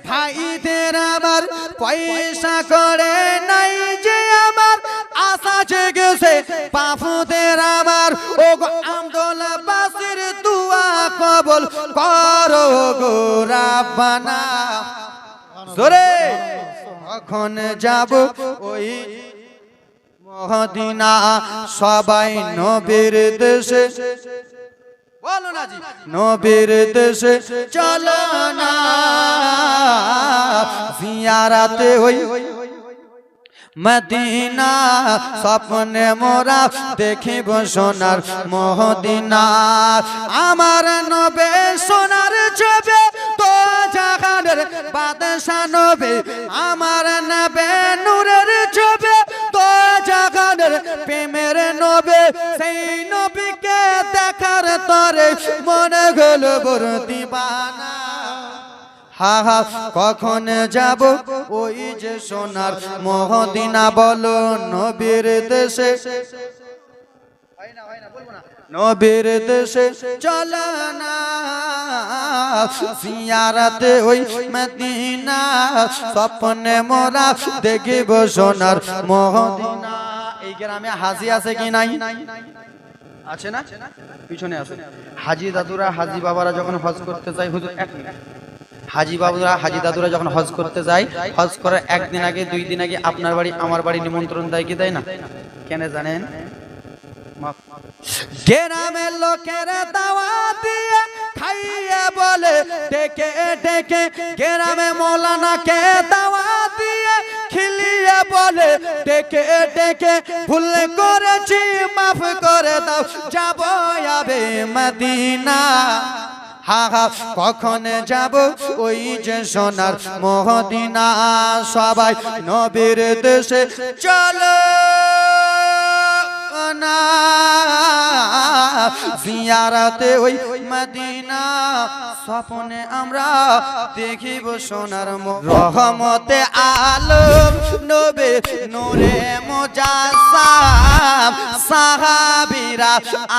ভাইদের আমার পয়সা করে নাই যে আমার আশা জেগেছে বাপুদের আমার ও আমদোলাবাসীর দুয়া কবুল করো গো রাব্বানা জোরে কখন যাব ওই মদিনা সবাই নবীর দেশে বলো না জি নবীর দেশে চলো না জিয়ারাতে ওই মদিনা স্বপ্নে মোরা দেখিব সোনার মদিনা আমার নবে সোনার ছবি তো জাহানের বাদশা নবী আমার নবে নূরের ছবি তো জাহানের প্রেমের নবী সেই নবীকে দেখার তরে মনে গেল বড় দিবানা হা হা কখন যাব ওই যে সোনার মদিনা বলো নবীর দেশে নবীর দেশে চলো না জিয়ারতে ওই মদিনা স্বপ্নে মোরা দেখিব সোনার মদিনা এই গ্রামে হাজি আছে কি নাই আছে না পিছনে আছে হাজি দাদুরা হাজি বাবারা যখন হজ করতে যায় হুজুর এক মিনিট হাজি বাবুরা হাজি দাদুরা যখন হজ করতে যায় হজ করার একদিন আগে দুই দিন আগে আপনার বাড়ি আমার বাড়ি নিমন্ত্রণ দেয় কি দেয় না কেন জানেন গ্রামের লোকের দাওয়াত দিয়ে খাইয়ে বলে ডেকে ডেকে গ্রামে মৌলানাকে দাওয়াত দিয়ে খিলিয়ে বলে ডেকে ডেকে ভুল করেছি মাফ করে দাও যাবো আবে মদিনা হা হা কখন যাব ওই যে সোনার মদিনা সবাই নবীর দেশে চলো না জিয়ারতে ওই মদিনা স্বপ্নে আমরা দেখিব সোনার রহমতে আলম নবী নূরে মুজাসসাম সাহাবীরা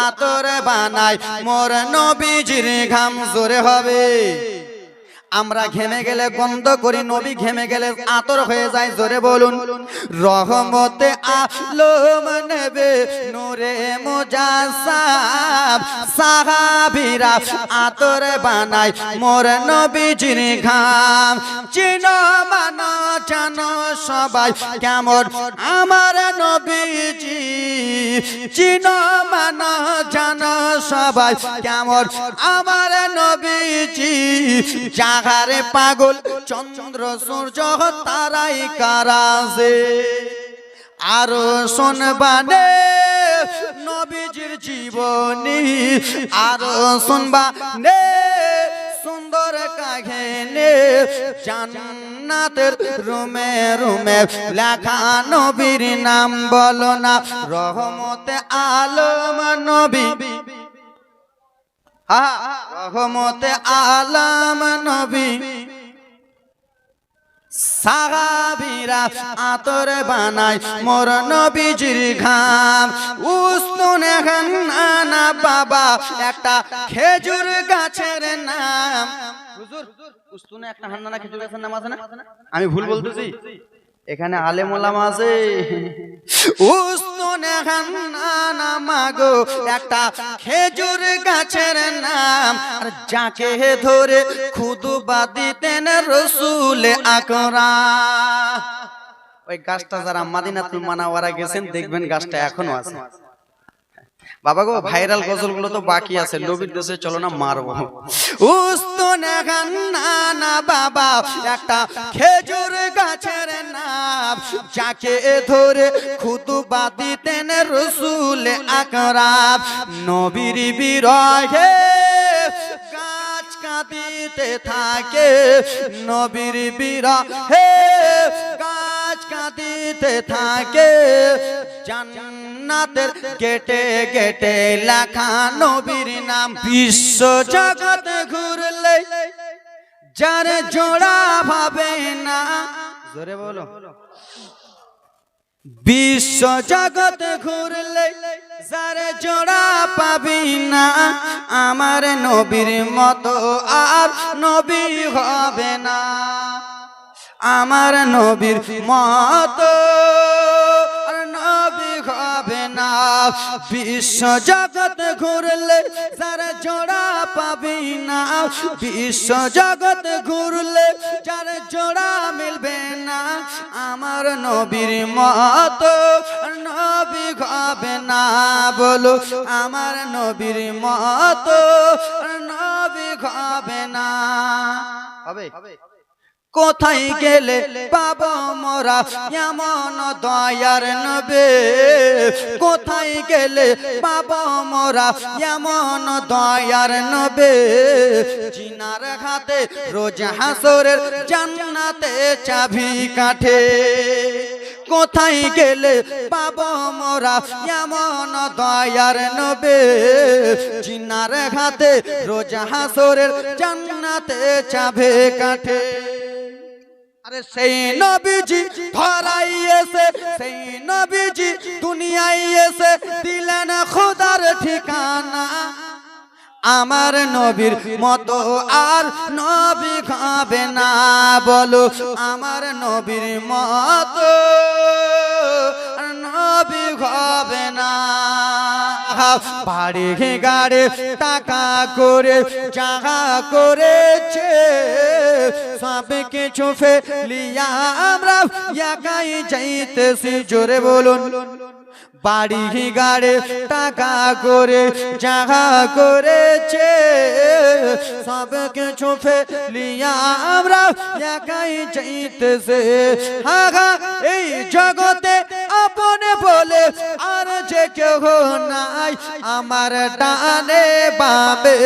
আতর বানায় মোর নবীজির ঘাম জোরে হবে আমরা ঘেমে গেলে গন্ধ করি নবী ঘেমে গেলে আতর হয়ে যায় জোরে বলুন রহমতে আলম নবী নূরে মুজাসসাম সাহাবীরা আতর বানায় মোর নবীজির ঘাম চিনো মানো জানো সবাই কেমন আমার নবীজি চিনো মানো জানো সবাই কেমন আমার নবীজি জাগারে পাগল চন্দ্র সূর্য তারাই কারাজে আরো শুনবানে নবীজির জীবনী আরো শুনবানে সুন্দর কাহিনী জান্নাতের রুমে রুমে লেখা নবীর নাম বলো না রহমতে আলম নবী রহমতে আলম নবী সাহাবীরা আতর বানায় মোর নবীজির ঘাম উস্তুনে না বাবা একটা খেজুর গাছের নাম হুজুর উস্তুনে একটা হান্নানা খেজুর গাছের নাম আছে না আমি ভুল বলতেছি এখানে আলেম ওলামা আছে উস্তুনে হান্নানা মাগো একটা খেজুর গাছের নাম আর যাকে ধরে খুতবা দিতেন রাসূল আকরাম ওই গাছটা যারা মদিনাতুল মুনাওয়ারা গেছেন দেখবেন গাছটা এখনো আছে বাবা গো ভাইরাল গজলগুলো তো বাকি আছে নবীর দেশে চলো না মারবো উস্তুনে হান্নানা বাবা একটা খেজুর গাছের নাম যাকে ধরে খুতবা দিতেন রাসূল আকরাম নবীর বিরহে গাছ কাঁদিতে থাকে নবীর বিরহে গাছ কাঁদিতে থাকে জান্নাতের গেটে গেটে লেখা নবীর নাম বিশ্ব জগৎ ঘুরলে যার জোড়া ভাবে না জোরে বলো বিশ্ব জগৎ ঘুরলে যার জোড়া পাবি না, আমার নবীর মতো আর নবী হবে না। আমার নবীর মতো আর নবী হবে না। বিশ্ব জগৎ ঘুরলে যার জোড়া পাবি না, বিশ্ব জগৎ ঘুরলে যার জোড়া মিলবে না, আমার নবীর মতো নবী হবে না। বলো আমার নবীর মতো নবী হবে না। হবে? কোথায় গেলে পাবো মোরা এমন দয়ার নবী? কোথায় গেলে পাবো মোরা এমন দয়ার নবী? জিনার হাতে রোজ হাসরের জান্নাতে চাবি কাঠে। কোথায় গেলে পাবো মোরা এমন দয়ার নবী? জিনার হাতে রোজ হাসরের জান্নাতে চাবি কাঠে। আরে সেই নবীজি ধরাই এসে, সেই নবীজি দুনিয়ায় এসে দিলেন খোদার ঠিকানা। আমার নবীর মতো আর নবী হবে না। বলো আমার নবীর মতো আর নবী হবে না। বাড়ি গাড়ি টাকা করে জাগা করেছে, সব কিছু ফেলিয়া আমরা একাই যাইতেছি। জোরে বলুন। বাড়ি গাড়ি টাকা করে জাগা করেছে, সব কিছু ফেলিয়া আমরা একাই যাইতেছে। হাগা এই জগতে আপনে বলে আর যে কেউ নাই, আমার ডানে বামে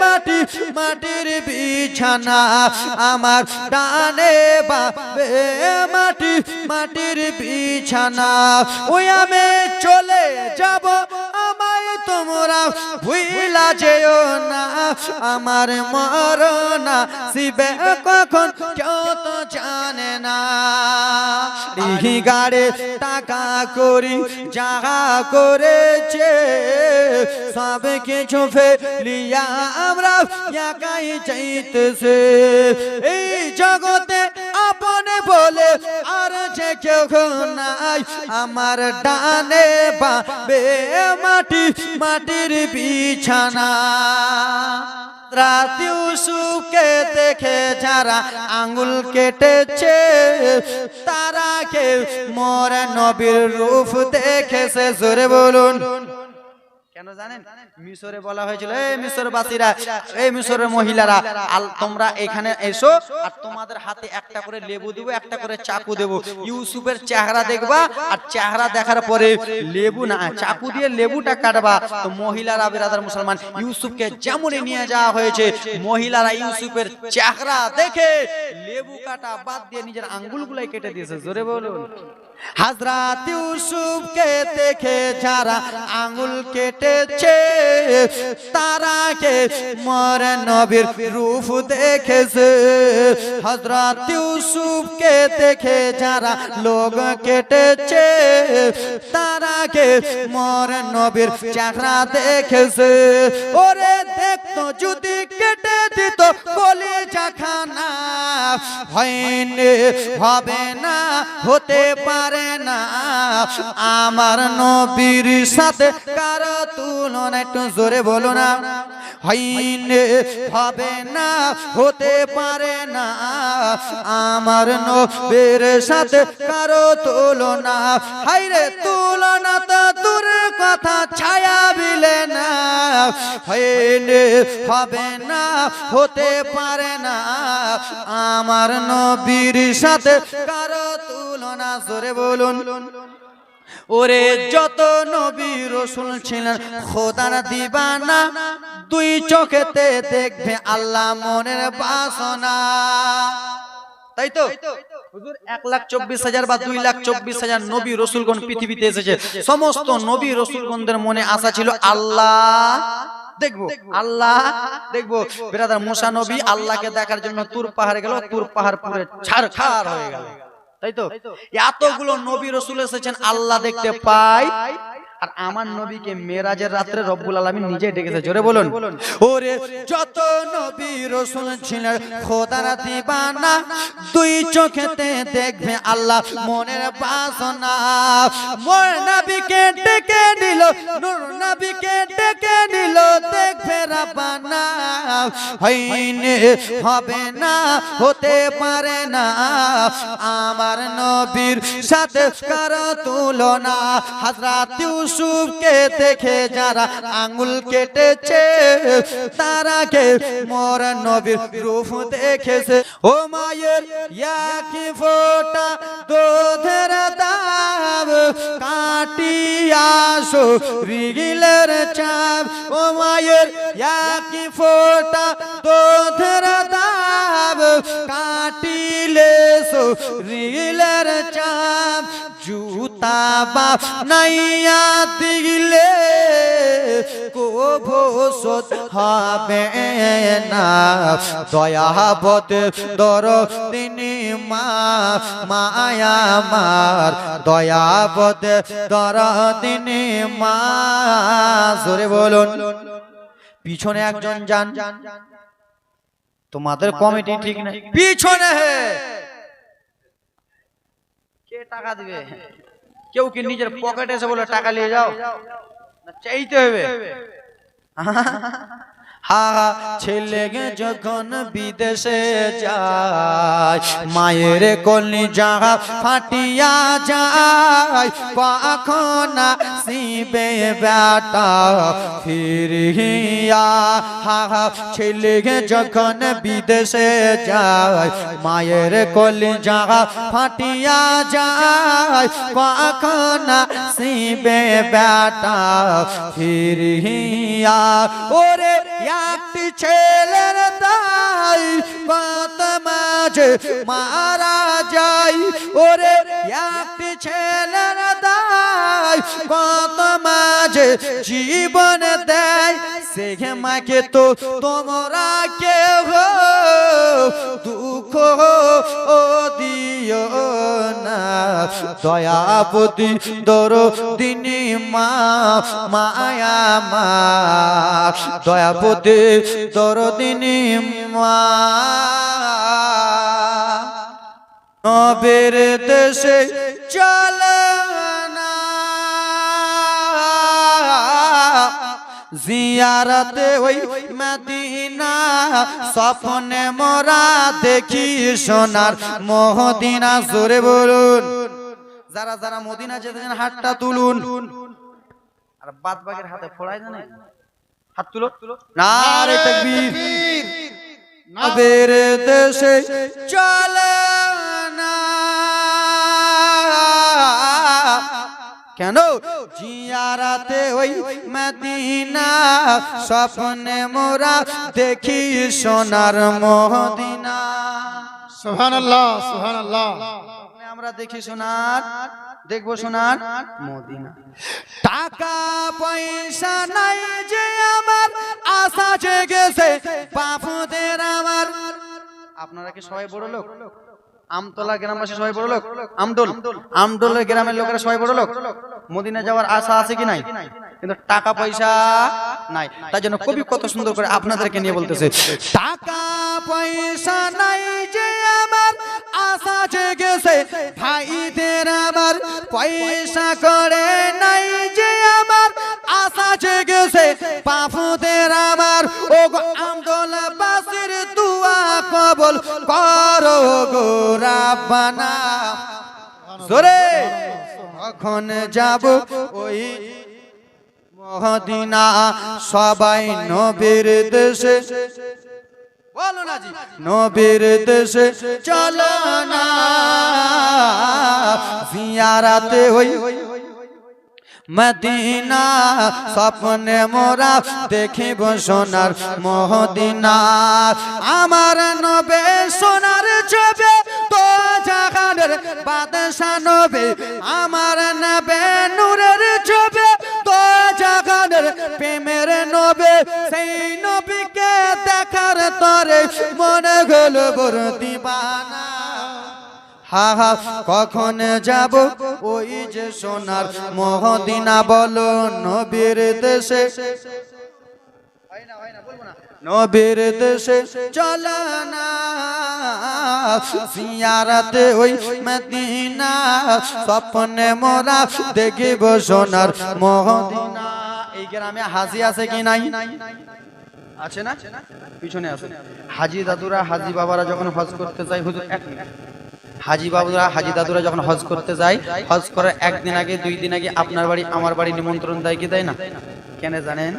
মাটি মাটির বিছানা। আমার ডানে বামে মাটি মাটির বিছানা। ওই আমি চলে যাব, আমায় তোমরা ভুইলা যেও না। আমার মরণ শিবে কখন কেউ তো জানে না। গাড়ি টাকা করি জাগা করেছে, সব কিছু ফেলিয়া আমরা একাই চাইতেছে। এই জগতে আপনে বলে আর যে কেউ নাই, আমার ডানে বামে মাটি মাটির বিছানা। রাত ইউসুফকে দেখে যারা আঙ্গুল কেটেছে, তারাকে মোর নবীর রূপ দেখেছে। জোরে বলুন। কেন জানেন? মিশরে বলা হয়েছিল, এই মিশরবাসীরা, এই মিশরের মহিলারা, তোমরা এখানে এসো আর তোমাদের হাতে একটা করে লেবু দেবো, একটা করে চাকু দেবো। ইউসুফের চেহারা দেখবা আর চেহারা দেখার পরে লেবু না, চাকু দিয়ে লেবুটা কাটবা। তো মহিলারা, বিরাদার মুসলমান, ইউসুফকে যেমনই নিয়ে যাওয়া হয়েছে, মহিলারা ইউসুফের চেহারা দেখে লেবু কাটা বাদ দিয়ে নিজের আঙ্গুলগুলাই কেটে দিয়েছে। জোরে বলুন। হযরত ইউসুফকে দেখে যারা আঙ্গুল কেটেছে, তারাকে মোর নবীর রূপ দেখেছে। হযরত ইউসুফকে দেখে যারা লোক কেটেছে, তারাকে মোর নবীর চেহারা দেখেছে। ওরে দেখতো যদি কেটে দিত কলিজা খানা, হয়নি হবে না, হতে পারে না আমার নবীর সাথে কারো তুলনা। একটু জোরে বলো না। হয়নি হবে না, হতে পারে না আমার নবীর সাথে কারো তুলনা। হায়রে তুলনা তো দূরের কথা, ছায়া বিলে না। হয়নি হবে না, হতে পারে না আমার নবীর সাথে কারো তুলনা। জোরে বলুন। ওরে যত নবী রাসূল ছিলেন খোদার দিবানা, দুই চোখেতে দেখবে আল্লাহ মনের বাসনা। তাই তো হুজুর 1,24,000 বা 2,24,000 নবী রাসূলগণ পৃথিবীতে এসেছে। সমস্ত নবী রাসূলগণদের মনে আশা ছিল আল্লাহ দেখবো, আল্লাহ দেখবো। বিরাদার, মুসা নবী আল্লাহকে দেখার জন্য তুর পাহাড়ে গেল, তুর পাহাড় পুরো ছারখার হয়ে গেল। তাই তো? এতগুলো নবী রাসূল এসেছেন, আল্লাহ দেখতে পায়, আর আমার নবীকে মেরাজের রাত্রে রব্বুল আলামিন নিজে ডেকেছে। জোরে বলুন। ওরে যত নবী রাসূল ছিলেন খোদার দিবানা, দুই চোখেতে দেখবে আল্লাহ মনের বাসনা। মোর নবীকে ডেকে নিল, নূর নবীকে ডেকে নিল, দেখবে রাব্বানা। হইনে হবে না, হতে পারে না আমার নবীর সাথে কারো তুলনা। হযরত ইউসুফকে দেখে যারা আঙ্গুল কেটেছে, তারাকে মোর নবীর রূপ দেখেছে। ও মায়ের একই ফোঁটা দুধের দাম, কাটিয়া শরীরের চাপ। ও মায়ের একই ফোঁটা দুধের দাম, কাটিলে শরীরের চাপ। জুতা বাপ নাইয়া দিলে কভু শোধ হবে না। দয়াবত দরদিনী মা, মায়া মার দয়াবত দরদিনী মা। জোরে বলুন। পিছনে একজন যান, তোমাদের কমিটি ঠিক নাই, পিছনে কে টাকা দিবে? কেউ কি নিজের পকেটে এসে বলে টাকা নিয়ে যাও? না, চাইতে হবে। ছেলে যখন বিদেশে যায়, মায়ের কলিজা ফাটিয়া যায়। কখন আসিবে বেটা ফিরিয়া? ছেলে যখন বিদেশে যায়, মায়ের কলিজা ফাটিয়া যায়। কখন আসিবে বেটা ফিরিয়া? ওরে একটি ছেলের দাই কত মাঝে মারা যায়। ওরে একটি ছেলের দাই কত মাঝে জীবন দেয়। সে মাকে তো তোমরা কেউ দুঃখ ও দিও না। দয়াবতী দরদিনী মা, মায়া মা, দয়াবতী দরদিনী মা। নবীর দেশে চলে না জিয়ারতে ওই মদিনা, স্বপ্নে মোরা দেখি সোনার মদিনা। জোরে বলুন। যারা যারা মদিনা যেতেছেন হাতটা তুলুন, আর বাদ বাগের হাতে ফোড়াই জানে হাত তুলো। নারে তাকবীর। নবীর দেশে চলে না কেন জিয়ারাতে ওই মদিনা, স্বপ্নে মোরা দেখি সোনার মদিনা। সুবহানাল্লাহ, সুবহানাল্লাহ। আমরা দেখি সোনার, দেখবো সোনার মদিনা। টাকা পয়সা নাই যে আমার, আশা জেগেছে বাপুদের আমার। আপনারা কি সবাই বড় লোক? আমতলা গ্রামবাসী সবাই বড় লোক? আমডোলের গ্রামের লোকেরা সবাই বড় লোক? মদিনা যাওয়ার আশা আছে কি নাই? কিন্তু টাকা পয়সা নাই। তাই জন্য কবি কত সুন্দর করে আপনাদেরকে নিয়ে বলতেছে, টাকা পয়সা নাই যে আমার, আশা জেগেছে ভাইদের আমার। পয়সা করে নাই যে আমার, আশা জেগেছে বাপুদের আমার। ও গো আমদোলাবাসীর দুয়া কবুল করো গো রাব্বানা। জোরে কখন যাব ওই মদিনা, সবাই নবীর দেশে, বলো না জি, নবীর দেশে চলো না জিয়ারাতে ওই মদিনা, স্বপ্নে মোরা দেখিব সোনার মদিনা। আমার নবে সোনার ছবি তো জাহানের বাদশা নবে, আমার নবে নূরের ছবি তো জাহানের প্রেমের নবে। সেই নবীকে দেখার তরে মনে হলো বড় দিবানা। হা হা কখন যাব ওই যে সোনার মদিনা বলো নবীর দেশে নবীর দেশে চলো না জিয়ারতে ওই মদিনা স্বপ্নে মোরা দেখিব সোনার মদিনা। এই গ্রামে হাজি আছে কি নাই? আছে না? পিছনে আছে। হাজি দাদুরা হাজি বাবারা যখন হজ করতে যায়, হুজুর এক মিনিট, হাজি বাবুরা হাজি দাদুরা যখন হজ করতে যায়, হজ করার একদিন আগে 2 দিন আগে আপনার বাড়ি আমার বাড়ি নিমন্ত্রণ দেয় কি দেয় না? কেন জানেন?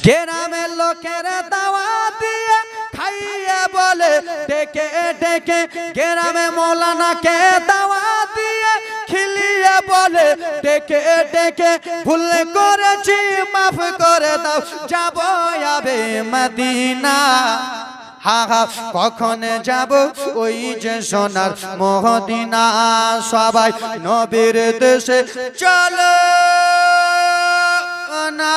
গ্রামের লোকেরা দাওয়াত দিয়ে খাইয়ে বলে ডেকে ডেকে, গ্রামে মৌলানাকে দাওয়াত দিয়ে খিলিয়ে বলে ডেকে ডেকে, ভুল করেছি মাফ করে দাও যাবো আবে মদিনা। হা হা কখন যাব ওই যে সোনার মদিনা, সবাই নবীর দেশে চলো না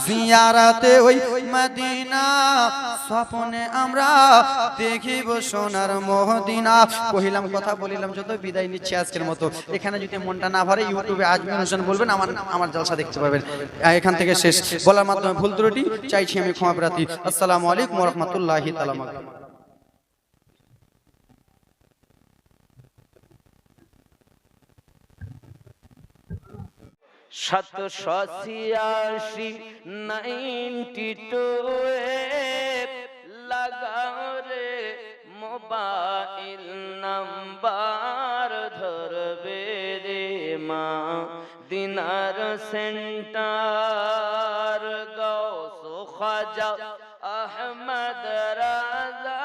জিয়ারতে ওই মদিনা স্বপ্নে আমরা দেখিব সোনার মদিনা। কহিলাম কথা বলিলাম যত, বিদায় নিচ্ছি আজকের মতো। এখানে যদি মনটা না ভরে ইউটিউবে আজমির হোসেন বলবেন, আমার জলসা দেখতে পাবেন। এখান থেকে শেষ বলার মাধ্যমে ভুল ত্রুটি চাইছি আমি ক্ষমা প্রার্থী। আসসালামু আলাইকুম ওয়া রাহমাতুল্লাহি তাআলা। সাতশো 92 লাগাও রে মোবাইল নাম্বার, ধরবে রে মা দিনার সেন্টার, গৌস খাজা আহমদ রাজা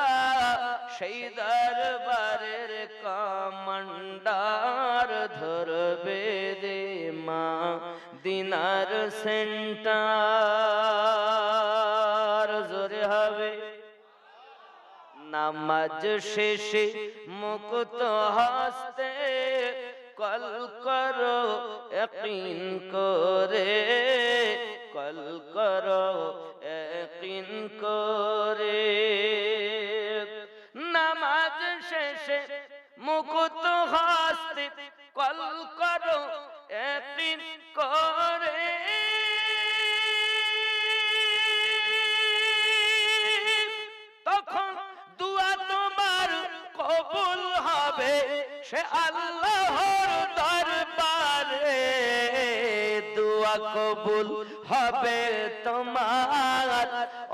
সেই দরবারের কমান্ডার, ধরবে রে মা দিনার সেন্টার। জোরে হবে নামাজ শেষে মুক্ত হস্তে কল করো ইয়াকিন করে, কল করো ইয়াকিন করে। নামাজ শেষে মুক্ত হস্তে কল করো ইয়াকিন করে, তখন দুয়া তোমার কবুল হবে সে আল্লাহর দরবারে। দুয়া কবুল হবে তোমার,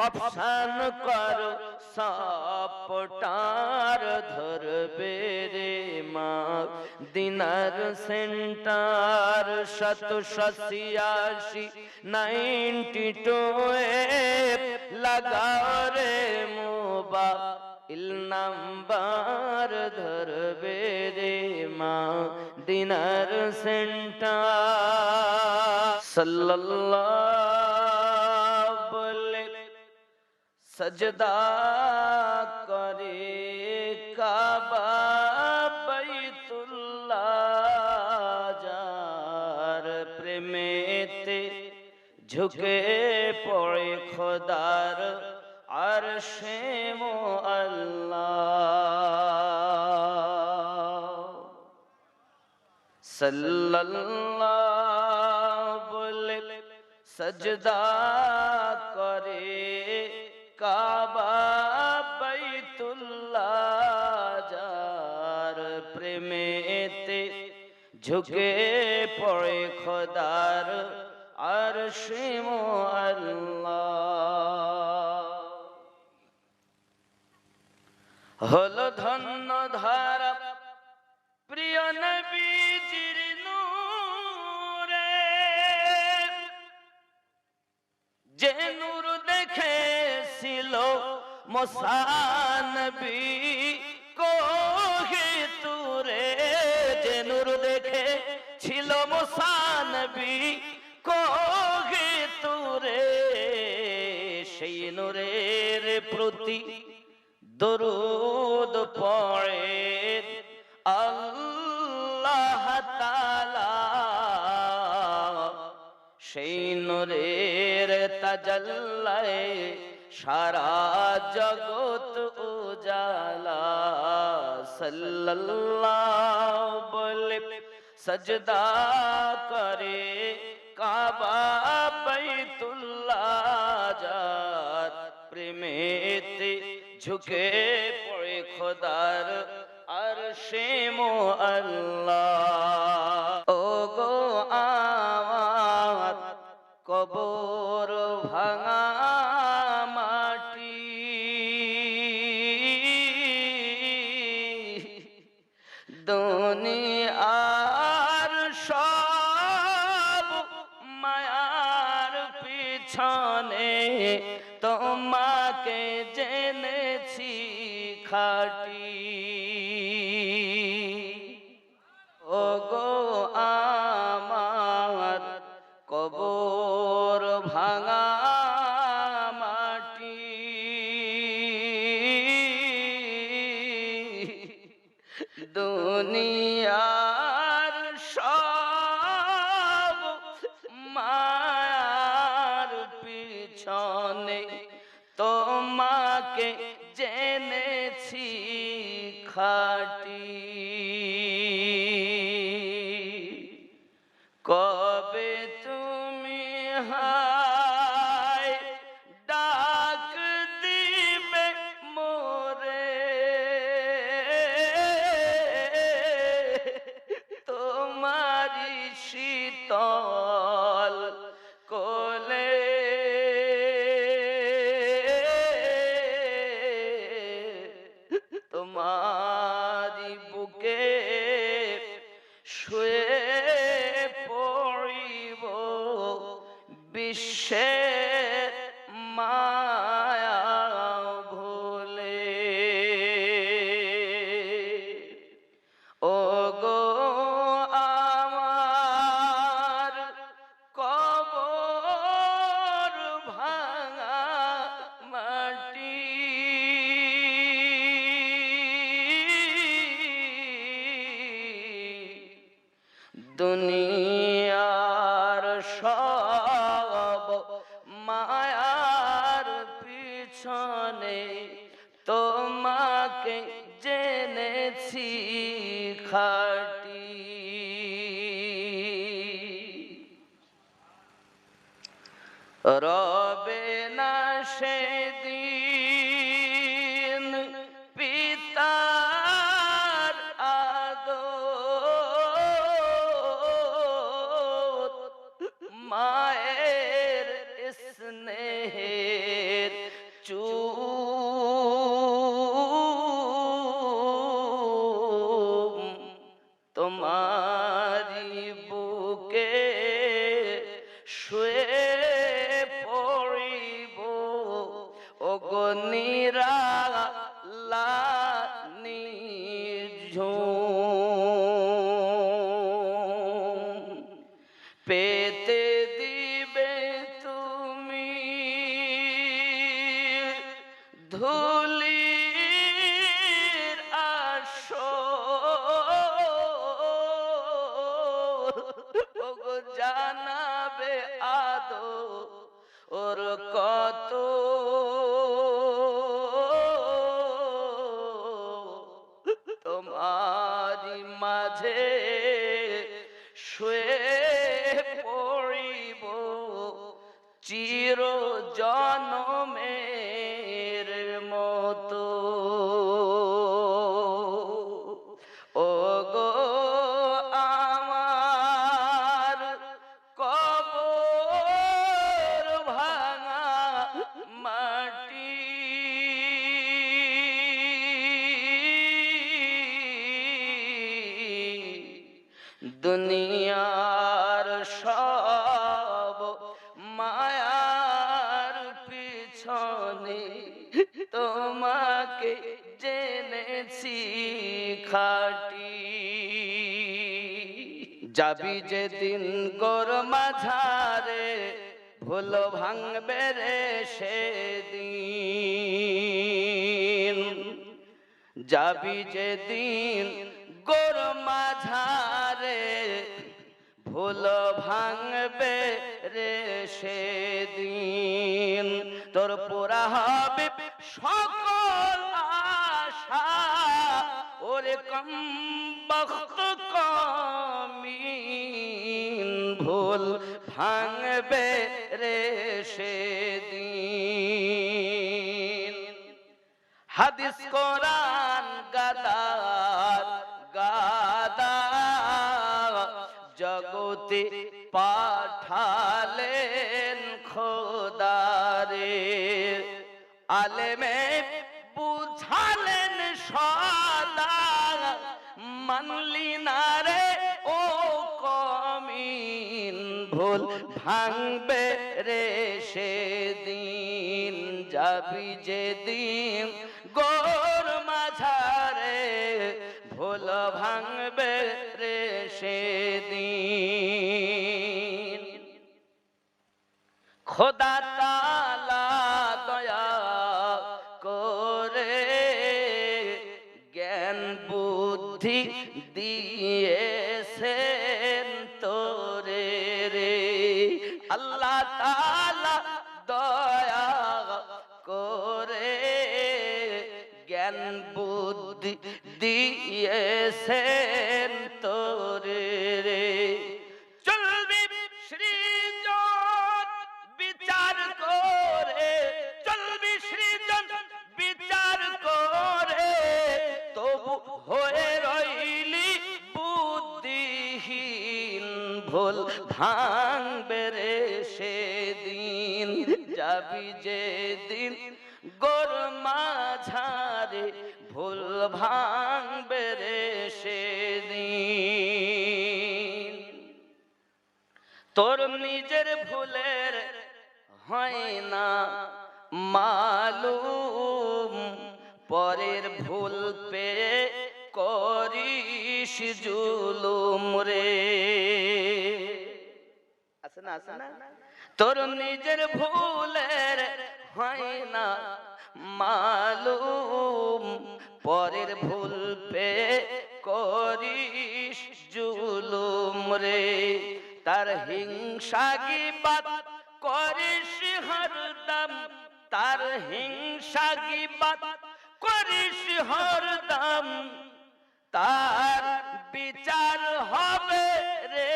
অপশন করো সাপোর্টার, ধরবে রে মা দিনার সেন্টার। 786 লাগাও রে মোবাইল নাম্বার, ধরবে রে মা দিনার সেন্টার। সাল্লাল্লাহু বলে সজদা করে কাবা বাইতুল্লাহ, যার প্রেমেতে ঝুঁকে পড়ে খোদার আরশে মুআল্লাহ। সাল্লাল্লাহু বলে সজদা করে কাবা বাইতুল্লাহ, যার প্রেমেতে ঝুঁকে পড়ে খোদার আরশে মুআল্লাহ। হলো ধন্য ধারা প্রিয় নবীজির নূরে, যে নূর দেখেছিল মুসা নবী কোহে তুরে, যে নূর দেখেছিল মুসা নবী কোহে তুরে, সেই নূরের প্রতি দরুদ পড়ে আল্লাহ তাআলা, সেই নূরের তাজাল্লায় সারা জগৎ উজালা সাল্লাল্লাহু বলে সজদা করে কাবা বাইতুল্লাহ যার প্রেমেতে ঝুঁকে পড়ে খোদার আরশে মুআল্লা ও গো আমার কবর ভাঙা মাটি দুনিয়ার সব মায়ার পিছনে তোমাকে জেনেছি খাটি ও গো আমার কবর ভাঙা মাটি দুনিয়ার সব মায়ার পিছনে তোমাকে জেনেছি খাটি কবে তুমি হায় ডাক দিবে মোরে তোমারি শীতল কোলে তোমারি বুকে শুয়ে পড়িব বিশ্বের মায়া ভুলে ও গো আমার কবর ভাঙা মাটি দুনিয়ার সব মায়ার পিছনে তোমাকে জেনেছি খাটি রবে না সেদিন পিতার আদর মায়ের স্নেহের চুম তোমারি বুকে শুয়ে পড়িব ও গো নিরালা নিঝুম পেতে দিবে তুমি ধুলির আসর ও গো জানাবে আদো ওর কত তোমারি মাঝে শুয়ে পড়িব চির জনমের মতো ও গো আমার কবর ভাঙা মাটি দুনিয়ার সব মায়ার পিছনে তোমাকে জেনেছি খাটি যাবি যেদিন গোর মাঝারে ভুল ভাঙবে রে সেদিন যাবি যেদিন গোর মাঝারে ভুল ভাঙবে রে সেদিন তোর পুরা হবে সকল আশা ওরে কম বখত কমিন ভুল ভাঙবে রে সেদিন হাদিস কোরআন গাদার গাদা জগতে পাঠালেন খোদারে আলেমে বুঝালেন সদা মানলি না রে ও কমিন ভুল ভাঙবে রে সেদিন যাবি যেদিন গোর মাঝারে ভুল ভাঙবে রে সেদিন খোদা তাআলা দয়া করে জ্ঞান বুদ্ধি দিয়েছেন তোরে রে আল্লাহ তাআলা দয়া করে জ্ঞান বুদ্ধি দিয়েছেন তোরে রে চলবি সৃজন বিচার করে চলবি সৃজন বিচার করে তবু হয়ে রইলি বুদ্ধিহীন ভুল ভাঙবে রে সেদিন যাবি যেদিন গোর মাঝারে ভুল ভাঙবে রে সেদিন তোর নিজের ভুলের হয় না মালুম পরের ভুল পেয়ে করিস জুলুম রে আছে না তোর নিজের ভুলের হয় না মালুম পরের ভুল পেয়ে করিস জুলুম রে তার হিংসা গীবাত করিস হরদম তার হিংসা গীবাত করিস হরদম তার বিচার হবে রে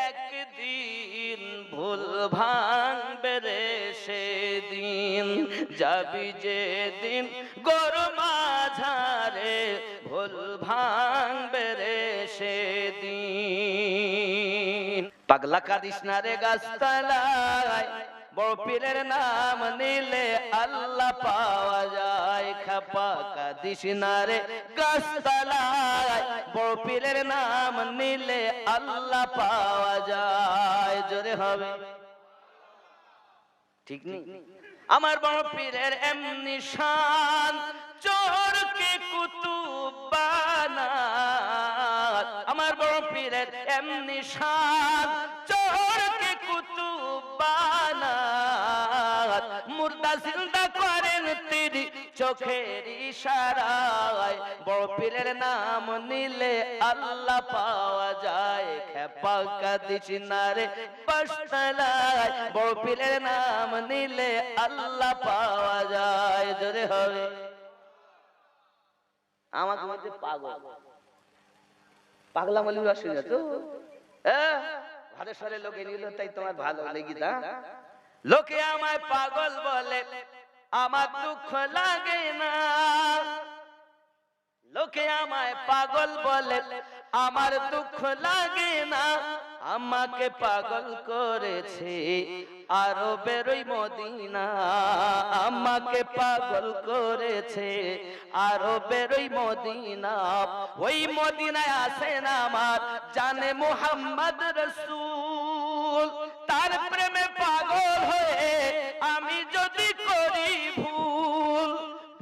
একদিন ভুল ভাঙবে রে সেদিন যাবি যেদিন গোর মাঝারে ভুল ভাঙবে রে সেদিন পাগলা কাদিস না রে গাছতলায় বড় পীরের নাম নিলে আল্লাহ পাওয়া যায় খাপা কাদিস না রে গাছতলায় বড় পীরের নাম নিলে আল্লাহ পাওয়া যায় জোরে হবে ঠিক নেই আমার বড় পীরের এমনি শান চোরকে কুতুব বানাত আমার বড় পীরের এমনি শান চোরকে কুতুব বানাত মুর্দা জিন্দা করেন তিনি চোখের ইশারায় বড় পীরের নাম নিলে আল্লাহ পাওয়া যায় খেপা কাদিস না রে পাশতলায় বড় পীরের নাম নিলে আল্লাহ পাওয়া যায় জোরে হবে আমাকে মধ্যে পাগলা মলির অসুবিধা তো ভারতের লোকে নিল তাই তোমার ভালো লেগে তা লোকে আমায় পাগল বলে আমার দুঃখ লাগে না লোকে আমায় পাগল বলে আমার দুঃখ লাগে না আমাকে পাগল করেছে আরবের ওই মদিনা আমাকে পাগল করেছে আরবের ওই মদিনা ওই মদিনায় আসেন আমার জানে মুহাম্মদ রাসূল তার প্রেমে পাগল হয়ে আমি যদি করি ভুল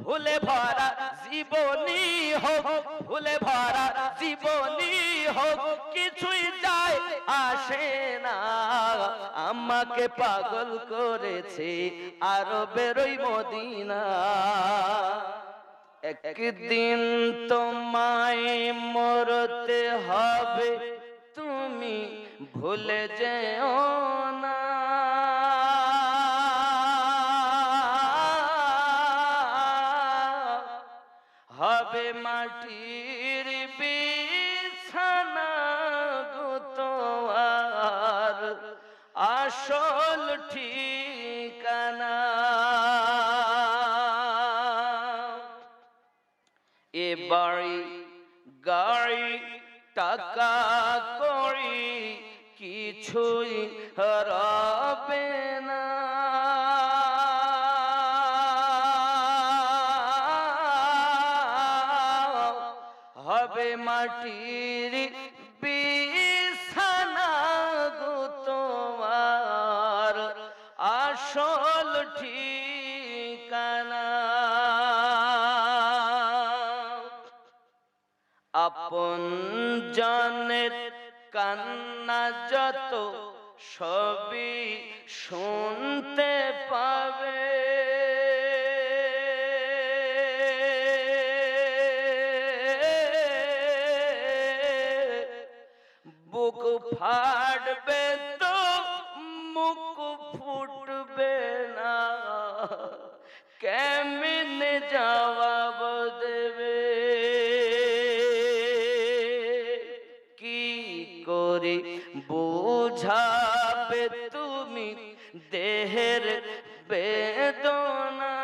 ভুলে ভরা জীবনী হোক ভুলে ভরা জীবনী হোক কিছুই যায় আসে না আমাকে পাগল করেছে আরবের ওই মদিনা একদিন তোমায় মরতে হবে তুমি ভুলে যেও না হবে মাটির বিছানা গো তোমার আসল ঠিকানা। এ বাড়ি গাড়ি টাকা করি কিছুই রবে না, হবে মাটির বিছানা গো তোমার আসল ঠিকানা। আপন জনের কান্না যত সবই শুনতে পাবে, বুক ফাটবে তো মুখ ফুটবে না, কেমনে জবাব দেবে? কি করে বুঝাবে তুমি দেহের বেদনা?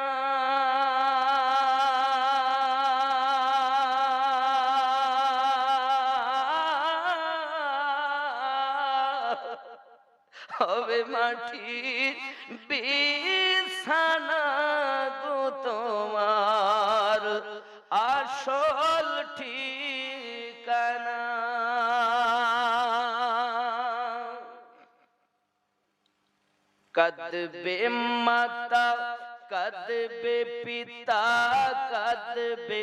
হবে মাটির বিছানা গো তোমার আসল ঠিকানা। কাঁদবে মাতা কাঁদবে পিতা কাঁদবে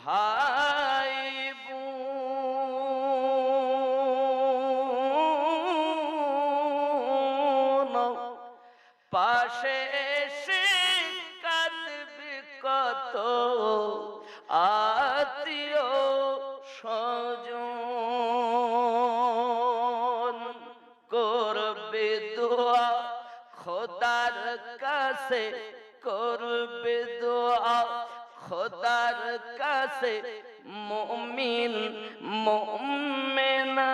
ভাই বোন, পাশে এসে কাঁদবে কত আত্মীয় স্বজন, করবে দোয়া খোদার কাছে, করবে দোয়া খোদার কাছে মুমিন মুমিনা।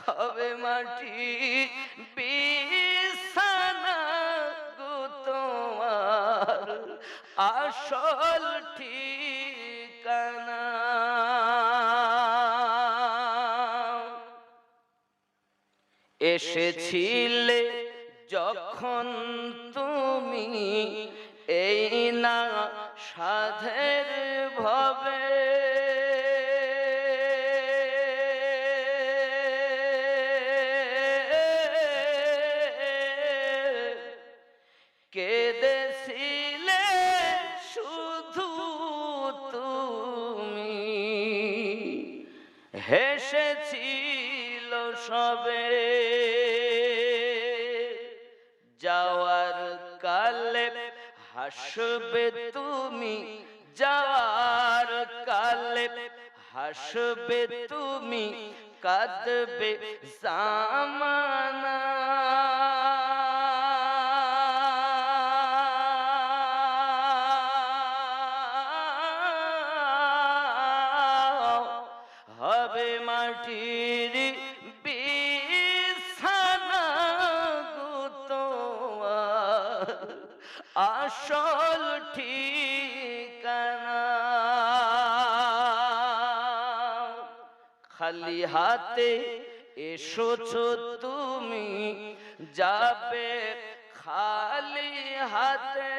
হবে মাটির বিছানা গো তোমার আসল ঠিকানা। এসেছিলে যখন তুমি এই না সাধের ভবে, কেঁদেছিলে শুধু তুমি, হেসেছিল সবে। যাওয়ার কালে হাসবে তুমি, যাওয়ার কালে হাসবে তুমি, কাঁদবে জামানা। হবে মাটির বিছানা গো তোমার আসল ঠিকানা। খালি হাতে এসেছো তুমি, যাবে খালি হাতে,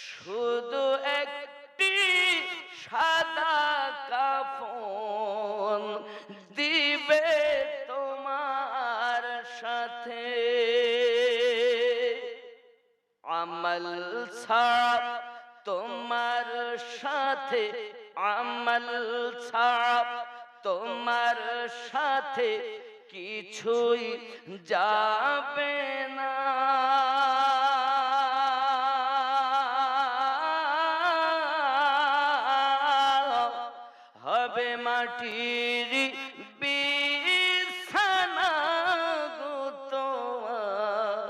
শুধু একটি সাদা কাফন দিবে তোমার সাথে। আমল ছাড়া তোমার সাথে, আমল ছাড়া তোমার সাথে কিছুই যাবে না। মাটির বিছানা গো তোমার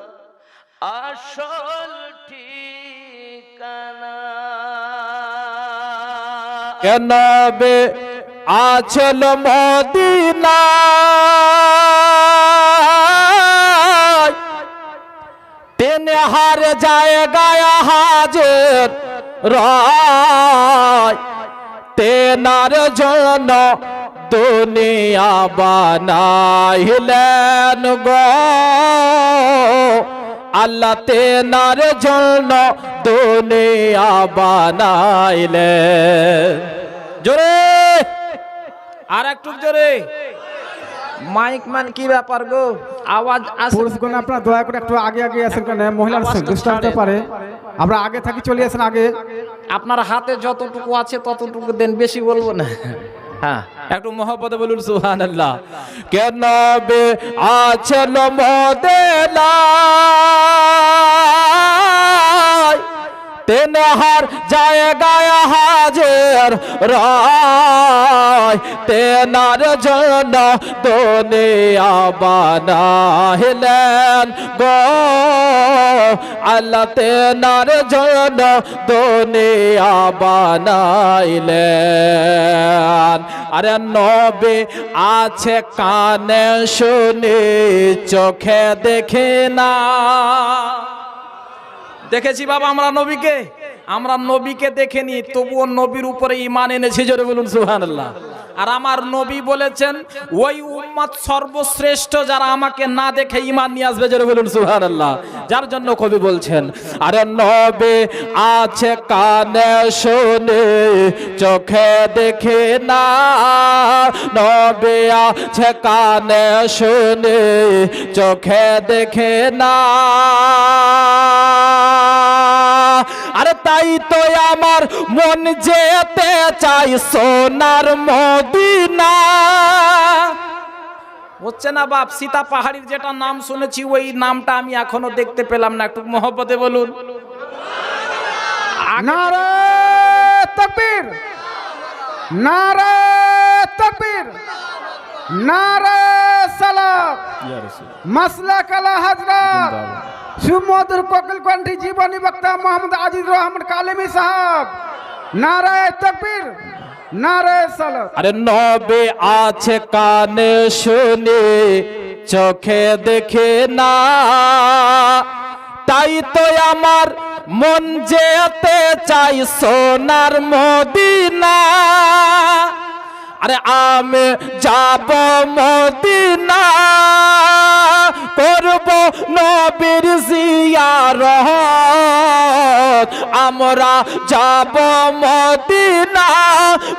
আসল ঠিকানা। কেন বে আচল মদিনা তিন হার জায়গায় হাজির রায় তেনার জন্য দুনিয়া বানাইলেন গো আল্লাহ তেনার জন্য দুনিয়া বানাইলেন। জোরে আর একটু জোরে মাইক মান কি ব্যাপার গো আওয়াজ আসে। পুরুষগণ আপনারা দয়া করে একটু আগে আগে আসেন, কারণ মহিলার ডিস্টার্ব হতে পারে। আমরা আগে থাকি চলে আসেন আগে। আপনার হাতে যতটুকু আছে ততটুকু দেন, বেশি বলবো না। হ্যাঁ একটু মহব্বতে বলুন সুবহানাল্লাহ। কেন বে আচল মদিনা তিন হার জায়গায় হাজির রায় তেনার জন্য দুনিয়া বানাইলেন গো আল্লাহ তেনার জন্য দুনিয়া বানাইলেন। আরে নবী আছে কানে শুনি চোখে দেখি না। দেখেছি বাবা আমরা নবীকে দেখেনি, তবুও নবীর উপরে ঈমান এনেছি। জোরে বলুন সুবহানাল্লাহ। আর আমার নবী বলেছেন ওই উম্মত সর্বশ্রেষ্ঠ যারা আমাকে না দেখে ঈমান নিয়ে আসবে। জোরে বলুন সুবহানাল্লাহ। যার জন্য কবি বলছেন আরে নবী আছে কানে শুনে চোখে দেখে না, নবী আছে কানে শুনে চোখে দেখে না। আরে তাই তো আমার মন যেতে চাই সোনার মদিনা। হচ্ছে না বাপ, সীতা পাহাড়ির যেটা নাম শুনেছি ওই নামটা আমি এখনো দেখতে পেলাম না। একটু মহব্বতে বলুন নারে তাকবীর, নারে তাকবীর, নারে সালাত। মাসলাক আলা হযরত সুমধুর কোকিল কণ্ঠী জীবনী বক্তা মোহাম্মদ আজিজুর রহমান কালেমী সাহেব। নারে তাকবীর, নারে সালাত। আরে নবী আছে কানে শুনে চোখে দেখে না, তাই তো আমার মন যেতে চাই সোনার মদিনা। আরে আমি যাব মদিনা, করব নবীর জিয়ারত। আমরা যাব মদিনা,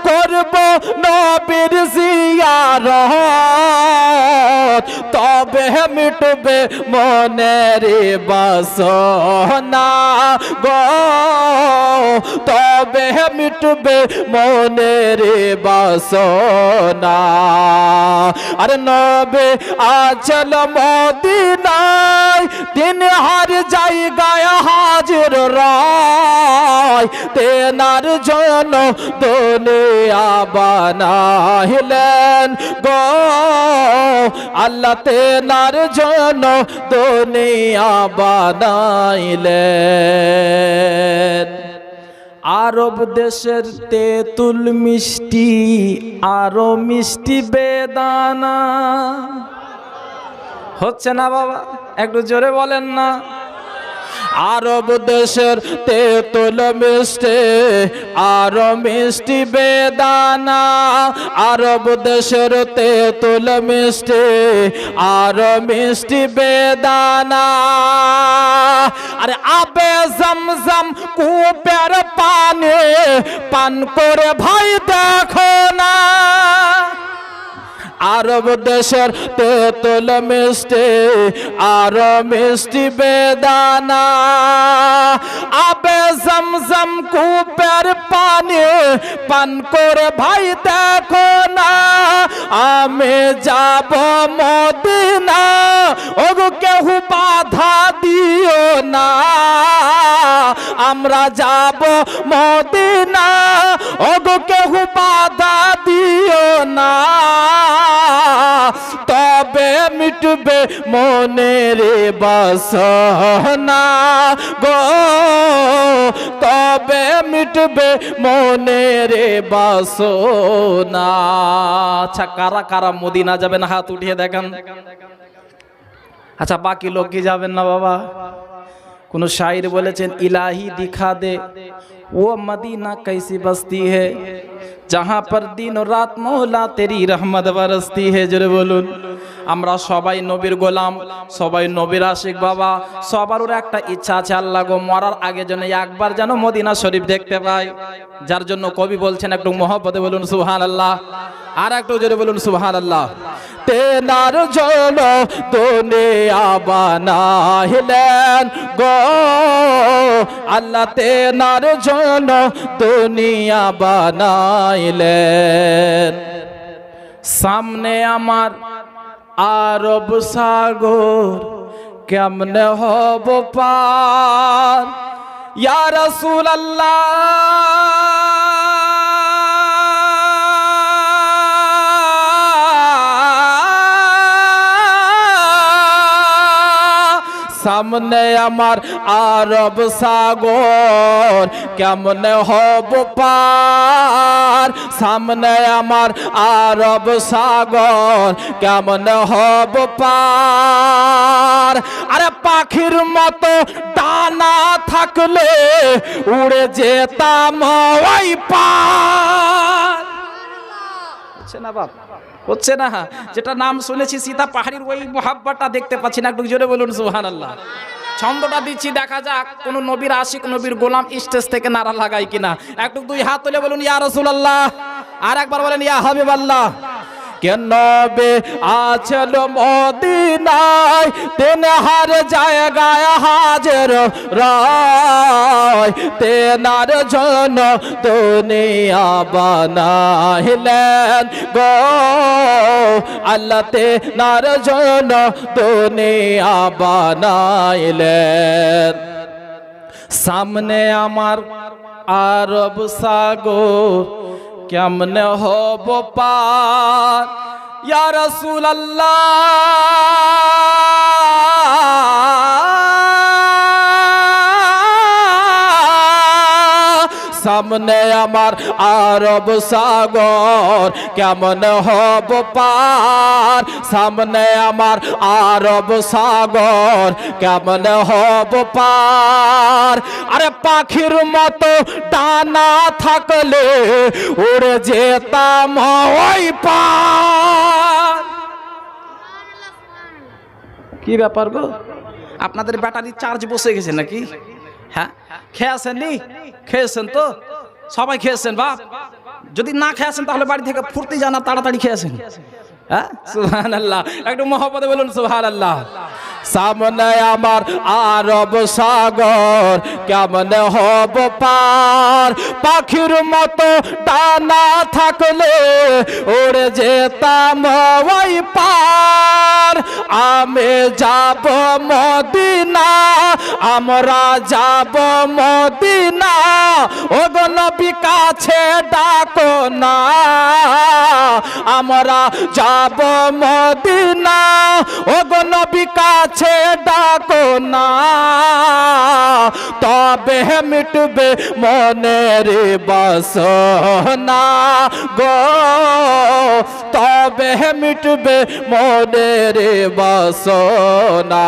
করব নবীর জিয়ারত। তবে মিটবে মনের বাসনা গো, তবে মিটবে মনের বাসনা। আরে নবী আচল মদিনায় তিন হার জায়গায় হাজির রায় তেনার জন্য দুনিয়া বানাইলেন গো আল্লাহ তেনার জন্য দুনিয়া বানাইলেন। আরব দেশের তেঁতুল মিষ্টি আরো মিষ্টি বেদানা। হচ্ছে না বাবা, একটু জোরে বলেন না। আরব দেশের তেঁতুল মিষ্টি আরো মিষ্টি বেদানা। আরব দেশের তেঁতুল মিষ্টি আরো মিষ্টি বেদানা। আরে আবে জমজম কূপের পানি পান করে ভাই দেখো না। আরব দেশের তেঁতুল মিষ্টি আরো মিষ্টি বেদানা। আবে জমজম কূপের পানি পান করে ভাই দেখো না। আমি যাব মদিনা, ওগো কেউ বাধা দিও না। আমরা যাব মদিনা, ওগো কেউ বাধা দিও দিও না, তবে মিটবে মনের বাসনা গো, তবে মিটবে মনের বাসনা। আচ্ছা, কারা কারা মদিনা যাবেন হাত উঠিয়ে দেখান। আচ্ছা, বাকি লোক কি যাবেন না বাবা? কোন শায়ের বলেছেন, ইলাহি দিখা দে ও মদিনা कैसी बस्ती है जहां पर दिन और रात मौला तेरी रहमत बरसती है। জোরে বলুন। আমরা সবাই নবীর গোলাম, সবাই নবীর আশিক বাবা। সবার ওর একটা ইচ্ছা আছে, আল্লাহ গো মরার আগে যেন একবার যেন মদিনা শরীফ দেখতে পাই। যার জন্য কবি বলছেন একটু মহব্বতে বলুন সুবহানাল্লাহ, আর একটু জোরে বলুন সুবহানাল্লাহ। তেনার জন্য দুনিয়া বানাইলেন গো আল্লাহ, তেনার জন্য দুনিয়া বানাইলেন। সামনে আমার আরব সাগর, কেমনে হব পার ইয়া রাসূলুল্লাহ। সামনে আমার আরব সাগর, কেমনে হব পার, সামনে আমার আরব সাগর, কেমনে হব পার। আরে পাখির মতো ডানা থাকলে উড়ে যেতাম ওই পার। হচ্ছে না বাপ, হচ্ছে না? যেটা নাম শুনেছি সীতা পাহাড়ির, ওই মোহাব্বতটা দেখতে পাচ্ছি না। একটু জোরে বলুন সুবহানাল্লাহ। ছন্দটা দিচ্ছি, দেখা যাক কোন নবীর আশিক নবীর গোলাম স্টেজ থেকে নারা লাগাই কিনা। একটু দুই হাত তুলে বলুন ইয়া রাসূলুল্লাহ, আর একবার বলেন ইয়া হাবিবাল্লাহ। কেন বে আছেন মদিনায়, তেন হার জায়গায় হাজির রায়, তেনার জন্য দুনিয়া বানাইলেন গো আল্লাহ, তেনার জন্য দুনিয়া বানাইলেন। সামনে আমার আরব সাগর, কেমনে হব পার ইয়া রাসূলুল্লাহ। সামনে আমার আরব সাগর, কেমন হব পার, সামনে আমার আরব সাগর, কেমন হব পার। আরে পাখির মতো ডানা থাকলে উড়ে যেতাম ওই পার। কি ব্যাপার গো, আপনাদের ব্যাটারি চার্জ বসে গেছে নাকি? হ্যাঁ, খেয়েছেন নি? খেয়েছেন তো? সবাই খেয়েছেন বাপ? যদি না খেয়েছেন তাহলে বাড়ি থেকে ফুর্তি জানা, তাড়াতাড়ি খেয়েছেন। হ্যাঁ, সুবহানাল্লাহ। একটু মহব্বতে বলুন সুবহানাল্লাহ। সামনে আমার আরব সাগর, কেমনে হব পার, পাখির মতো ডানা থাকলে উড়ে যেতাম ওই পার। আমি যাব মদিনা, আমরা যাব মদিনা, ও গো নবী কাছে ডাকো না, আমরা যাব মদিনা, ও গো নবী কাছে ডাকো না, তবে মিটবে মনের বাসনা গো, তবে মিটবে মনের বাসনা।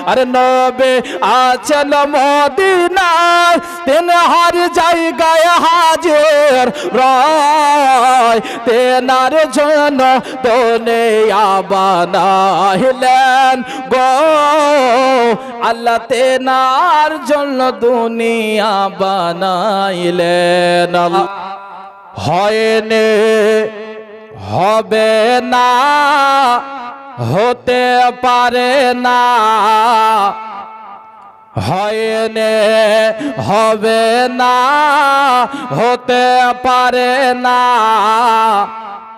আরে নবে আছেন মদিনায়, তেন হর জায়গায় হাজির রায়, তেনার জন্য দুনিয়া বানাইলেন গো আল্লাহ, তেনার জন্য দুনিয়া বানাইলেন। হয়নি হবে না, হতে পারে না, হয়নি হবে না, হতে পারে না,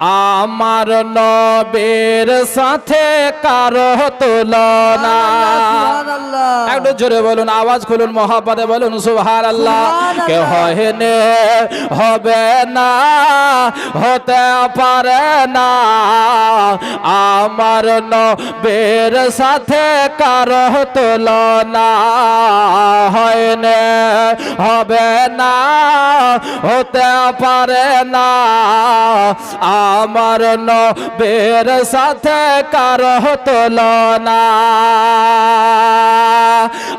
আমার নবীর সাথে কারো তুলনা। একটু জোরে বলুন, আওয়াজ খুলুন, মহব্বতে বলুন সুবহানাল্লাহ। কে হয় নে হবে না, হতে পারে না, আমার নবীর সাথে কারো তুলনা। হয় নে হবে না, হতে পারে না, আমার নবীর সাথে কারো তুলনা।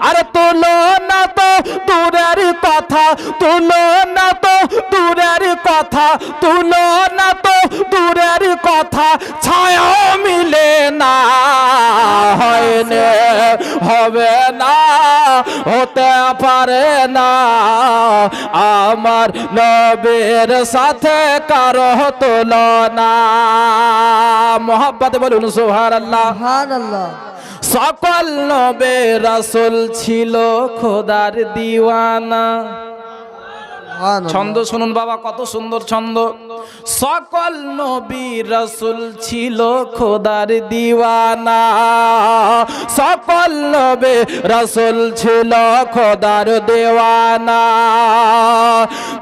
আর তুলনা তো দূরের কথা, তুলনা তো দূরের কথা, তুলনা তো দূরের কথা, ছায়া মিলে না। হয় নে হবে না, হতে পারে না, আমার নবীর সাথে কারো তুলনা। মোহাব্বতে বলুন সুবহানাল্লাহ। সকল নবী রাসূল ছিল খোদার দিওয়ানা। ছন্দ শুনুন বাবা, কত সুন্দর ছন্দ। সকল নবী রাসূল ছিল খোদার দিওয়ানা, সকল নবী রাসূল ছিল খোদার দিওয়ানা।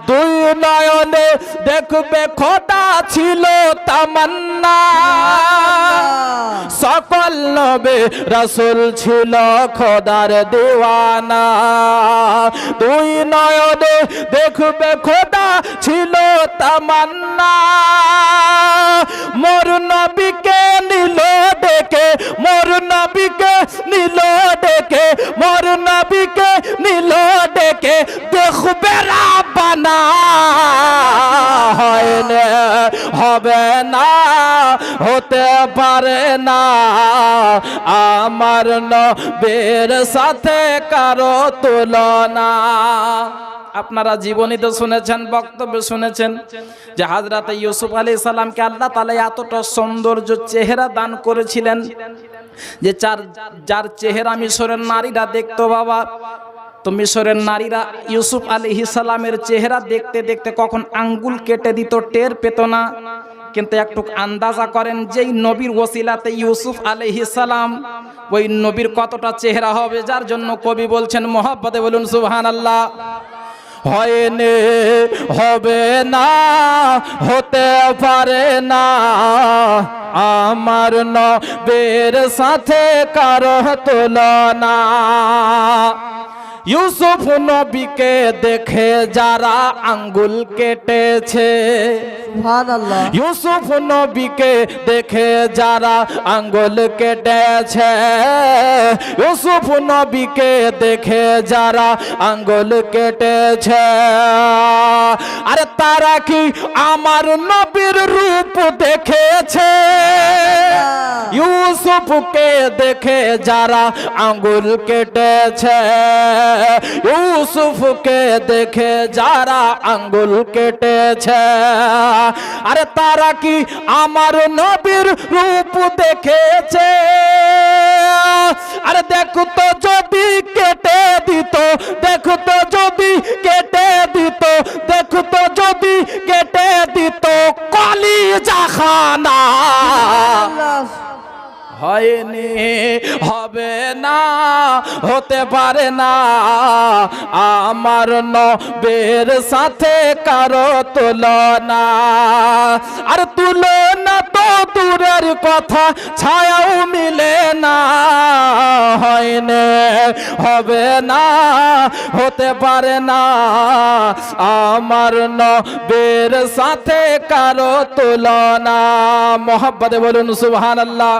দুই নয়নে দেখবে খোদা ছিল তামান্না, সকল নবী রাসূল ছিল খোদার দিওয়ানা। দুই নয়নে দেখবে খোদা ছিল তামান্না, মোর নবীকে নিল ডেকে, মোর নবীকে নিল ডেকে, মোর নবীকে নিল ডেকে, দেখবে রাব্বানা। হয় না হবে না, হতে পারে না, আমার নবীর সাথে কারো তুলনা। আপনারা জীবনীতে শুনেছেন, বক্তব্য শুনেছেন যে হযরত ইউসুফ আলাইহিস সালামকে আল্লাহ তাআলা এতটা সৌন্দর্য চেহারা দান করেছিলেন যে যার চেহারা মিশরের নারীরা দেখতো বাবা, তো মিশরের নারীরা ইউসুফ আলাইহিস সালামের চেহারা দেখতে দেখতে কখন আঙ্গুল কেটে দিত, টের পেত না। কিন্তু একটু আন্দাজা করেন, যেই নবীর ওসিলাতে ইউসুফ আলাইহিস সালাম, ওই নবীর কতটা চেহারা হবে, যার জন্য কবি বলছেন, মহব্বতে বলুন সুবহানাল্লাহ। হয় নে হবে না, হতে পারে না, আমার নবীর সাথে কারো তুলনা। ইউসুফ নবীকে দেখে যারা আঙ্গুল কেটেছে, সুবহানাল্লাহ, ইউসুফ নবীকে দেখে যারা আঙ্গুল কেটেছে, ইউসুফ নবীকে দেখে যারা আঙ্গুল কেটেছে, আরে তারা কি আমার নবীর রূপ দেখেছে? ইউসুফকে দেখে যারা আঙ্গুল কেটেছে, ইউসুফকে দেখে যারা আঙ্গুল কেটেছে, আরে তারা কি আমার নবীর রূপ দেখেছে? আরে দেখো তো যদি কেটে দিত, দেখো তো যদি কেটে দিত, দেখো তো যদি কেটে দিত কলিজা খানা। হয়নি হবে না, হতে পারে না, আমার নবীর সাথে কারো তুলনা। আর তুলনা তো দূরের কথা, ছায়াও মিলে না। হয়নি হবে না, হতে পারে না, আমার নবীর সাথে কারো তুলনা। মোহাব্বতে বলুন সুবহানাল্লাহ।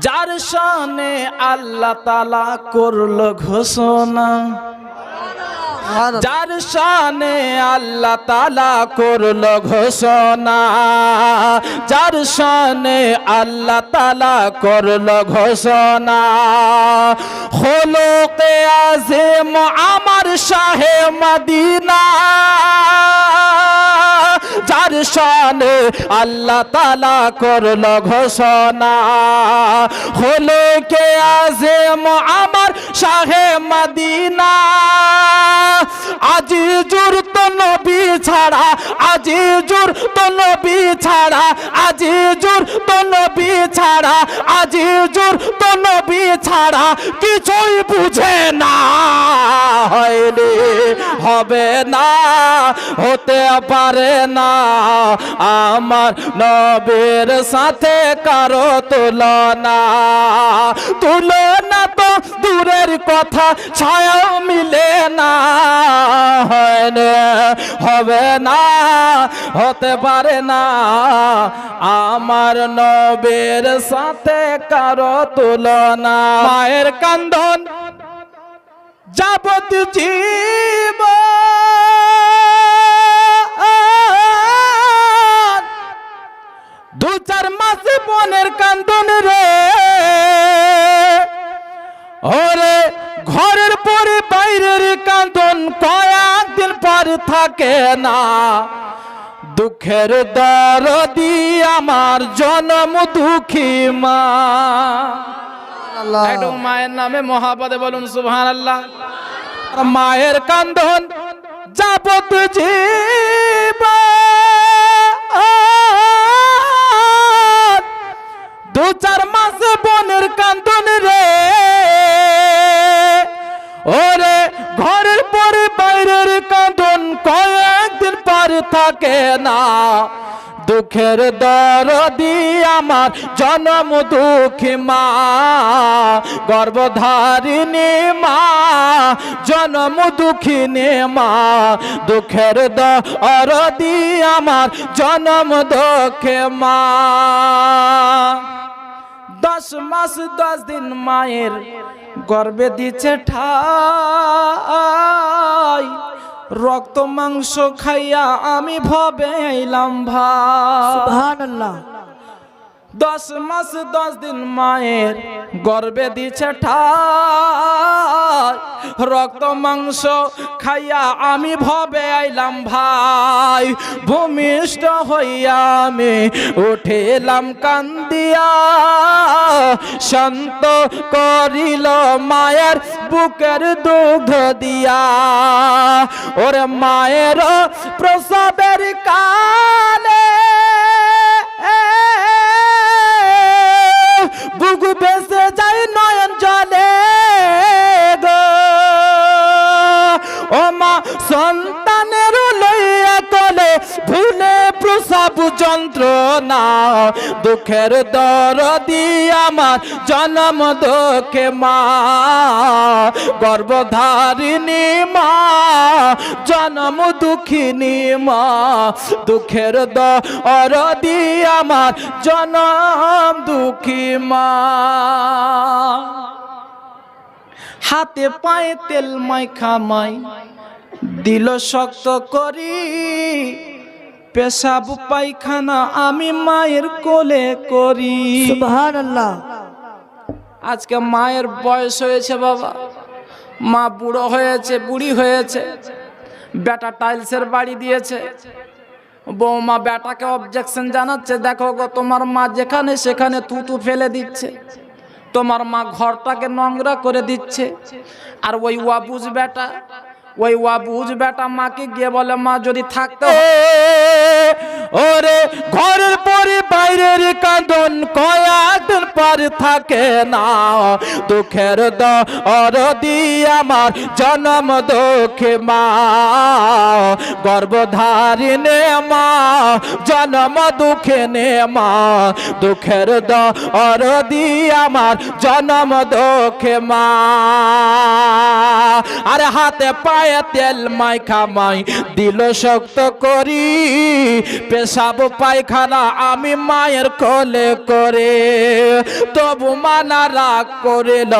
যার শানে আল্লাহ তাআলা করল ঘোষণা, যার শানে আল্লাহ তাআলা করল ঘোষণা, যার শানে আল্লাহ তাআলা করল ঘোষণা, খোলকে আযম আমার শাহে মদিনা, যার শানে আল্লাহ তাআলা করল ঘোষণা, খোলকে আযম আমার শাহে মদিনা, আজিজুর তো নবী ছাড়া আজিজুর তো নবী ছাড়া আজিজুর তো নবী ছাড়া আজিজুর তো নবী ছাড়া কিছুই বুঝে না হয়নি হবে না হতে পারে না আমার নবীর সাথে কারো তুলনা তুলনা তো দূরের কথা ছায়াও মিলে না হয়নি হবে না হতে পারে না আমার নবীর সাথে কারো তুলনা মায়ের কান্দন যাবত জীব দু চার মাস বোনের কান্দন রে ওরে ঘরের পরে বাইরের কান্দন কয়েকদিন পর থাকে না দুঃখের দরদি আমার জনম দুঃখী মা একটু মায়ের নামে মহাপদে বলুন সুবহানাল্লাহ মায়ের কান্দন যাবত জীব দু চার মাস বোনের কান্দন রে ওরে ঘরের পরে বাইরের কান্দন কয়েকদিন পর থাকে না দুঃখের দরদি আমার জনম দুঃখী মা গর্ভধারিণী মা জনম দুঃখিনী মা দুঃখের দরদি আমার জনম দুঃখী মা 10 মাস 10 দিন মায়ের গর্ভে দিচ্ছে ঠাই রক্ত মাংস খাইয়া আমি ভবে এলাম ভাই সুবহানাল্লাহ 10 মাস 10 দিন মায়ের গর্ভে দিচ্ছে ঠাই রক্ত মাংস খাইয়া আমি ভবে আইলাম ভাই ভূমিষ্ঠ হইয়া আমি উঠিলাম কান্দিয়া শান্ত করিল মায়ের বুকের দুগ্ধ দিয়া ওরে মায়ের প্রসবের কালে বুক বেসে যায় নয়ন জলে গো ও মা সন্তানের লইয়া কোলে ভুলে প্রসব যন্ত্রণা দুঃখের দরদি আমার জনম দুঃখে মা গর্ভধারিণী মা জনম দুঃখিনী মা দুঃখের দরদি আমার জনম দুঃখী মা হাতে পায়ে তেল মাইখা মাই দিল শক্ত করি পেশাব পায়খানা আমি মায়ের কোলে করি সুবহানাল্লাহ আজকে মায়ের বয়স হয়েছে বাবা মা বুড়ো হয়েছে বুড়ি হয়েছে বেটা টাইলসের বাড়ি দিয়েছে বৌমা বেটাকে অবজেকশন জানাচ্ছে দেখো গো তোমার মা যেখানে সেখানে থুতু ফেলে দিচ্ছে তোমার মা ঘরটাকে নোংরা করে দিচ্ছে আর ওই ওয়াবুজ বেটা মাকে গিয়ে বলে মা যদি থাকতে ওরে ঘরের পরে বাইরের কাঁদন কয়েকদিন পর থাকে না দুঃখের দরদি আমার জনম দুঃখী মা গর্ভধারিণী মা জনম দুঃখিনী মা দুঃখের দরদি আমার জনম দুঃখী মা আরে হাতে পায়ে তেল মাইখা মাই দিল শক্ত করি পেশাব পায়খানা আমি মায়ের কোলে করে তবু মানা রাগ করিল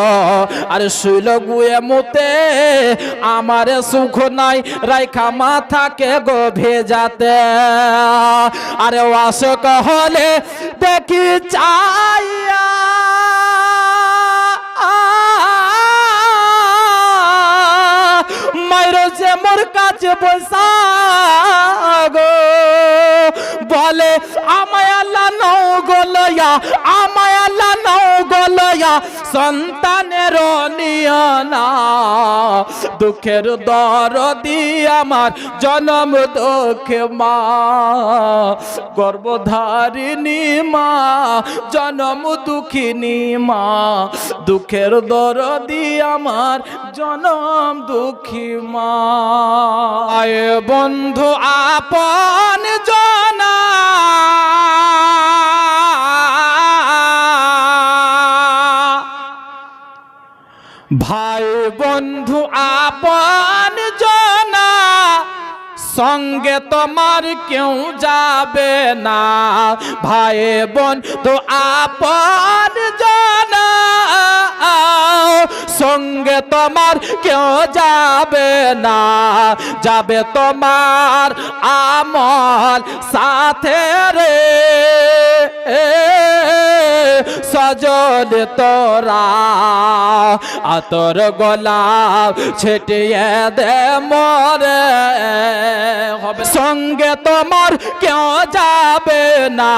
আর শুইল গুয়ে মুতে আমারে সুখ নাই রাইখা মাথাকে গো ভেজাতে আরে আশক হলে দেখি চাইয়া যে মোর কাছে বসা গো বলে আমায় আল্লাহ নও গলয়া আমায় আল্লাহ নও গলয়া সন্তানের নিয়না দুঃখের দরদি আমার জনম দুঃখে মা, গর্ভধারিণী মা, জনম দুঃখিনী মা, দুঃখের দরদি আমার জনম দুঃখী মা। আয় বন্ধু আপন জনা ভাই বন্ধু আপন জনা, সঙ্গে তোমার কেউ যাবে না। ভাই বন্ধু আপন জনা, সঙ্গে তোমার কেউ যাবে না। যাবে তোমার আমল সাথে রে, সজল তোরা আতর গোলাপ ছিটিয়ে দে মোরে হবে। সঙ্গে তোমার কেউ যাবে না,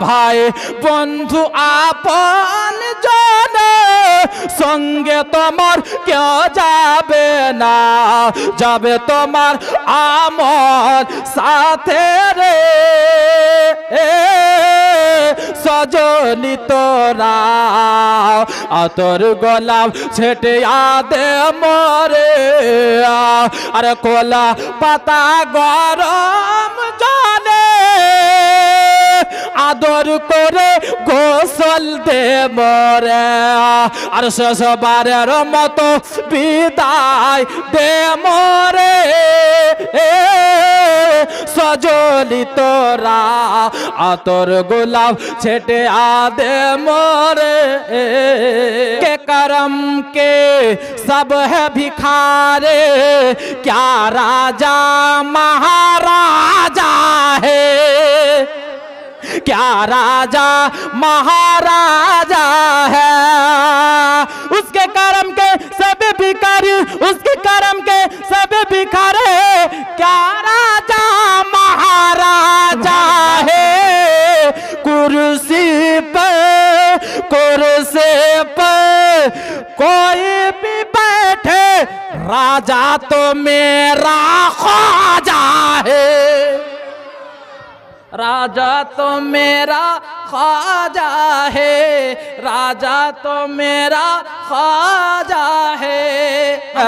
ভাই বন্ধু আপন জন, সঙ্গে তোমার কেউ যাবে না। যাবে তোমার আমল সাথে রে, সজনি তোরা আতর গোলাপ ছিটিয়া দে মোরে। আর কোলা পাতা গরম জলে আদর করে গোসল দে মোরে। আর শেষবারের মতো বিদায় দে মোরে, সজলি তোরা আতর গোলাপ ছেটে আদে मोरे के करम के सब है भिखारे, क्या राजा महाराजा है, क्या राजा महाराजा है। उसके करम के सब भिखारी, उसके करम के सब भिखारे, क्या राजा महाराजा है। कुर्सी पे कोई भी बैठे, राजा तो मेरा ख्वाजा है, राजा तो मेरा ख्वाजा है, राजा तो मेरा ख्वाजा है।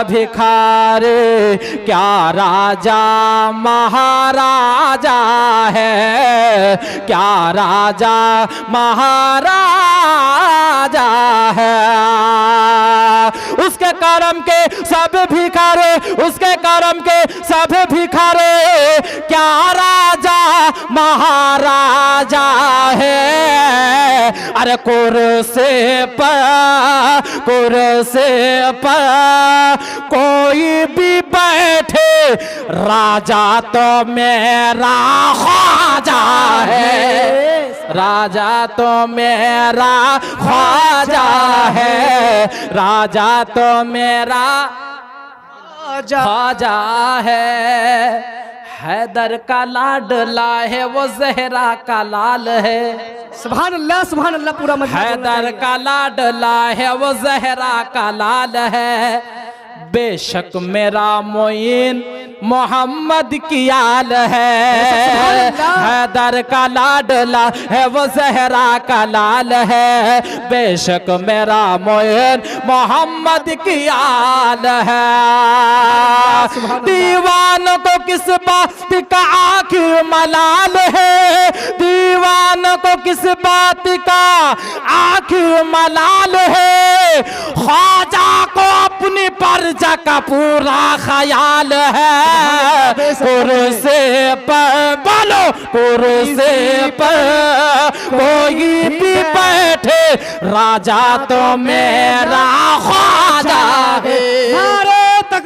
भिखारी क्या राजा महाराजा है, क्या राजा महाराजा है। उसके करम के सब भिखारे, उसके करम के सब भिखारे, क्या राजा महाराजा है। अरे कुर्सी पर कोई भी बैठे, राजा तो मेरा ख्वाजा है, राजा तो मेरा ख्वाजा है, राजा तो मेरा ख्वाजा है। हैदर का लाडला है, वो जहरा का लाल है। सुभान अल्लाह पूरा मजमा। हैदर का लाडला है, वो जहरा का लाल है। बेशक मेरा मोइन मोहम्मद की आल है। हैदर का लाडला है, वो जहरा का लाल है। बेशक मेरा मोइन मोहम्मद की आल है। दीवानों को किस बात का आखिर मलाल है, दीवानों को किस बात का आखिर मलाल है। ख्वाजा को अपनी परजा का पूरा ख्याल है। कुर्सी पर बोलो, कुर्सी पर कोई भी बैठे, राजा तो मेरा ख्वाजा है।